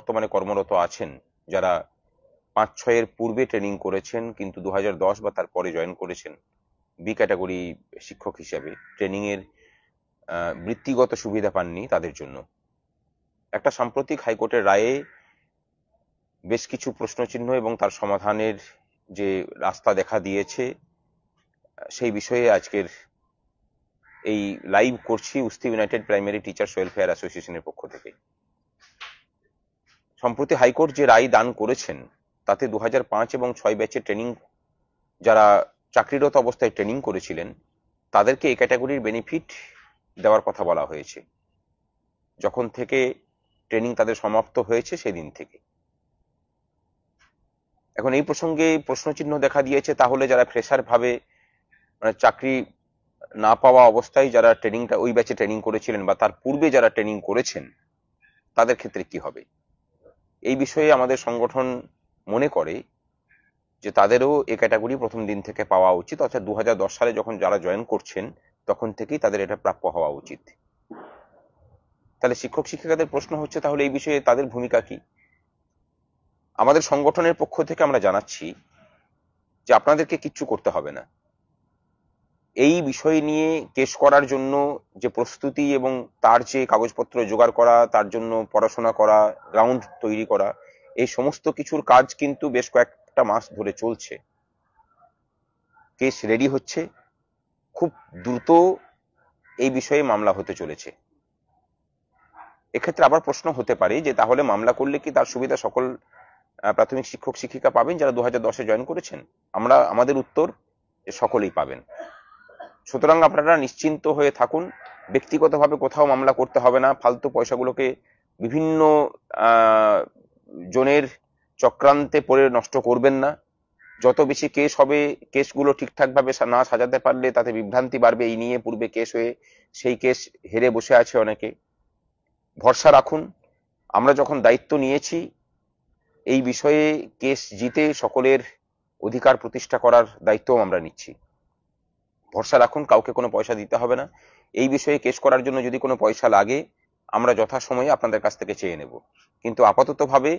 বর্তমানে কর্মরত আছেন, যারা 5-6 পূর্বে ট্রেনিং করেছেন কিন্তু 2010 বা তারপরে জয়েন করেছেন বি ক্যাটাগরি শিক্ষক হিসাবে, ট্রেনিং এর বৃত্তিগত সুবিধা পাননি, তাদের জন্য একটা সাম্প্রতিক হাইকোর্টের রায়ে বেশ কিছু প্রশ্নচিহ্ন এবং তার সমাধানের যে রাস্তা দেখা দিয়েছে, সেই বিষয়ে আজকের এই লাইভ করছি উস্তি ইউনাইটেড প্রাইমারি টিচার্স ওয়েলফেয়ার অ্যাসোসিয়েশনের পক্ষ থেকে। সম্প্রতি হাইকোর্ট যে রায় দান করেছেন তাতে 2005 এবং 6 ব্যাচের ট্রেনিং, যারা চাকরিরত অবস্থায় ট্রেনিং করেছিলেন তাদেরকে এই ক্যাটাগরির বেনিফিট দেওয়ার কথা বলা হয়েছে যখন থেকে ট্রেনিং তাদের সমাপ্ত হয়েছে সেদিন থেকে। এখন এই প্রসঙ্গে প্রশ্নচিহ্ন দেখা দিয়েছে, তাহলে যারা ফ্রেশার ভাবে মানে চাকরি না পাওয়া অবস্থায় যারা ট্রেনিংটা ওই ব্যাচে ট্রেনিং করেছিলেন বা তার পূর্বে যারা ট্রেনিং করেছেন তাদের ক্ষেত্রে কি হবে? এই বিষয়ে আমাদের সংগঠন মনে করে যে তাদেরও এই ক্যাটাগরি প্রথম দিন থেকে পাওয়া উচিত, অর্থাৎ 2010 সালে যখন যারা জয়েন করছেন তখন থেকেই তাদের এটা প্রাপ্য হওয়া উচিত। তাহলে শিক্ষক শিক্ষিকাদের প্রশ্ন হচ্ছে, তাহলে এই বিষয়ে তাদের ভূমিকা কি? আমাদের সংগঠনের পক্ষ থেকে আমরা জানাচ্ছি যে আপনাদেরকে কিচ্ছু করতে হবে না। এই বিষয় নিয়ে কেস করার জন্য যে প্রস্তুতি এবং তার যে কাগজপত্র জোগাড় করা, তার জন্য পড়াশোনা করা, গ্রাউন্ড তৈরি করা, এই সমস্ত কিছুর কাজ কিন্তু বেশ কয়েকটা মাস ধরে চলছে। কেস রেডি হচ্ছে, খুব দ্রুত এই বিষয়ে মামলা হতে চলেছে। এক্ষেত্রে আবার প্রশ্ন হতে পারে যে তাহলে মামলা করলে কি তার সুবিধা সকল প্রাথমিক শিক্ষক শিক্ষিকা পাবেন যারা 2010-এ জয়েন করেছেন? আমাদের উত্তর যে সকলেই পাবেন। সুতরাং আপনারা নিশ্চিন্ত হয়ে থাকুন, ব্যক্তিগতভাবে কোথাও মামলা করতে হবে না, ফালতু পয়সাগুলোকে বিভিন্ন জনের চক্রান্তে পড়ে নষ্ট করবেন না। যত বেশি কেস হবে, কেসগুলো ঠিকঠাক ভাবে না সাজাতে পারলে তাতে বিভ্রান্তি বাড়বে। এই নিয়ে পূর্বে কেস হয়ে সেই কেস হেরে বসে আছে অনেকে। ভরসা রাখুন, আমরা যখন দায়িত্ব নিয়েছি এই বিষয়ে কেস জিতে সকলের অধিকার প্রতিষ্ঠা করার দায়িত্বও আমরা নিচ্ছি। ভরসা রাখুন, কাউকে কোনো পয়সা দিতে হবে না। এই বিষয়ে কেস করার জন্য যদি কোনো পয়সা লাগে আমরা যথাসময়ে আপনাদের কাছ থেকে চেয়ে নেব, কিন্তু আপাতত ভাবে